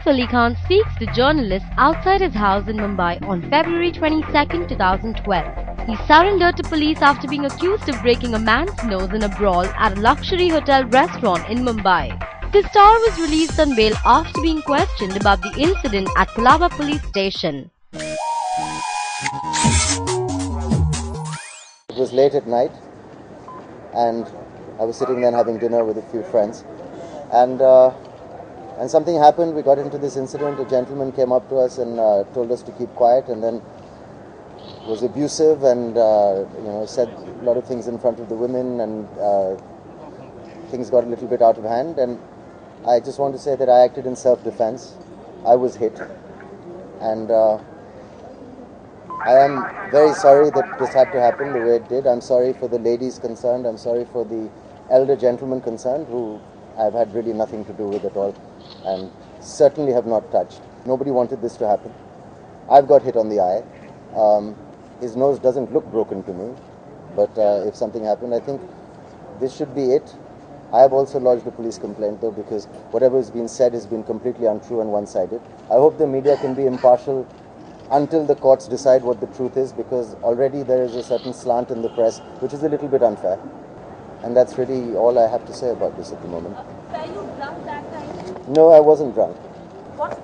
Ali Khan speaks to journalists outside his house in Mumbai on February 22, 2012. He surrendered to police after being accused of breaking a man's nose in a brawl at a luxury hotel restaurant in Mumbai. The star was released on bail after being questioned about the incident at Colaba police station. It was late at night and I was sitting there having dinner with a few friends and something happened. We got into this incident. A gentleman came up to us and told us to keep quiet, and then was abusive and said a lot of things in front of the women, and things got a little bit out of hand. And I just want to say that I acted in self-defense. I was hit, and I am very sorry that this had to happen the way it did. I'm sorry for the ladies concerned. I'm sorry for the elder gentlemen concerned, who I've had really nothing to do with at all and certainly have not touched. Nobody wanted this to happen. I've got hit on the eye. His nose doesn't look broken to me, but if something happened, I think this should be it. I have also lodged a police complaint though, because whatever has been said has been completely untrue and one-sided. I hope the media can be impartial until the courts decide what the truth is, because already there is a certain slant in the press which is a little bit unfair. And that's really all I have to say about this at the moment. Were you drunk that time? No, I wasn't drunk. What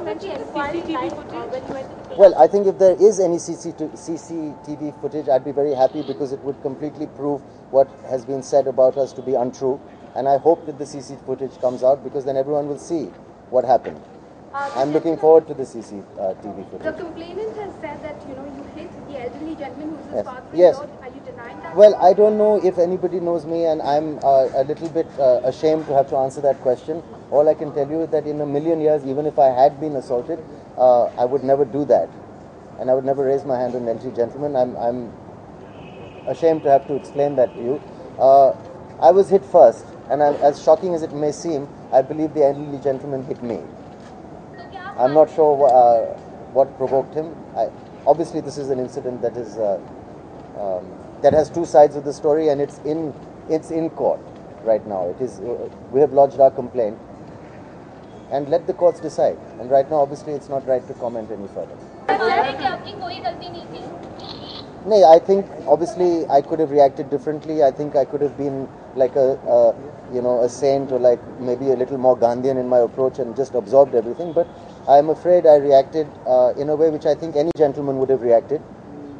did the inquiry like when you went to the police? Well, I think if there is any CCTV footage, I'd be very happy, because it would completely prove what has been said about us to be untrue. And I hope that the CC footage comes out, because then everyone will see what happened. I'm looking forward to the CCTV footage. The complainant has said that you hit the elderly gentleman who's his father. Yes. Are you denying that? Well, I don't know if anybody knows me, and I'm a little bit ashamed to have to answer that question. All I can tell you is that in a million years, even if I had been assaulted, I would never do that, and I would never raise my hand on an elderly gentleman. I'm ashamed to have to explain that to you. I was hit first, and as shocking as it may seem, I believe the elderly gentleman hit me. I'm not sure what provoked him. Obviously, this is an incident that is that has two sides of the story, and it's in court right now. It is. We have lodged our complaint, and let the courts decide. And right now, obviously, it's not right to comment any further. No, I think obviously I could have reacted differently. I think I could have been like a saint, or like maybe a little more Gandhian in my approach and just absorbed everything. But I'm afraid I reacted in a way which I think any gentleman would have reacted.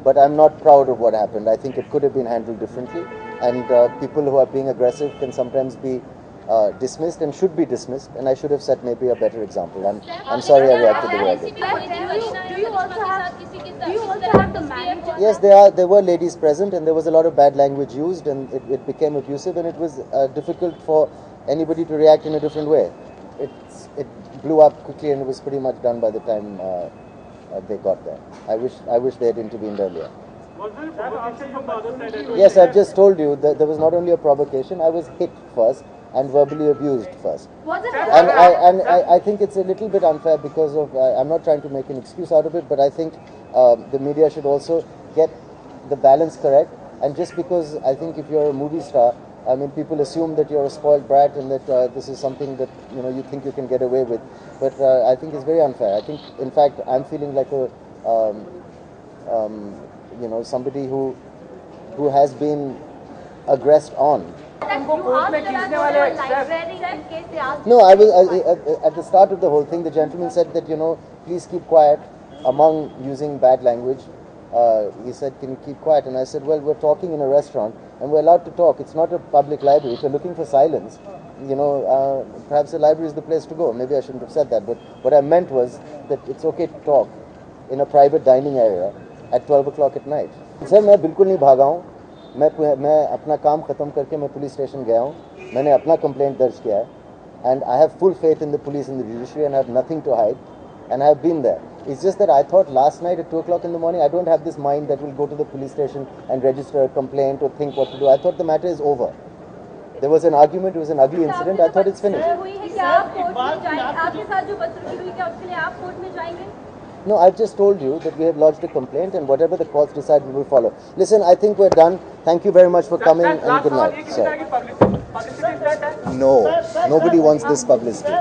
But I'm not proud of what happened. I think it could have been handled differently. And people who are being aggressive can sometimes be dismissed and should be dismissed. And I should have set maybe a better example. I'm sorry I reacted the way I did. Do you also have the manager? Yes, there were ladies present, and there was a lot of bad language used, and it became abusive, and it was difficult for anybody to react in a different way. It blew up quickly, and it was pretty much done by the time they got there. I wish they had intervened earlier. Was there a provocation from the other side as well? Yes, I've just told you that there was not only a provocation. I was hit first and verbally abused first. Was it? And I think it's a little bit unfair, because of I'm not trying to make an excuse out of it, but I think the media should also get the balance correct. And just because I think if you're a movie star, I mean, people assume that you're a spoiled brat and that this is something that you think you can get away with. But I think it's very unfair. I think, in fact, I'm feeling like a somebody who has been aggressed on. No, I was at the start of the whole thing. The gentleman said that please keep quiet among using bad language. He said, can you keep quiet? And I said, well, we're talking in a restaurant and we're allowed to talk. It's not a public library. If you're looking for silence, perhaps the library is the place to go. Maybe I shouldn't have said that, but what I meant was that it's okay to talk in a private dining area at 12 o'clock at night. Sir, मैं बिल्कुल नहीं भागा हूँ. मैं अपना काम खत्म करके मैं पुलिस स्टेशन गया हूँ. मैंने अपना कंप्लेंट दर्ज किया है, and I have full faith in the police and the judiciary, and I have nothing to hide, and I have been there. It's just that I thought last night at 2 o'clock in the morning, I don't have this mind that will go to the police station and register a complaint or think what to do. I thought the matter is over. There was an argument, it was an ugly incident. I thought it's finished. No, I've just told you that we have lodged a complaint, and whatever the courts decide, we will follow. Listen, I think we're done. Thank you very much for coming, and good night. Sir. No, nobody wants this publicity.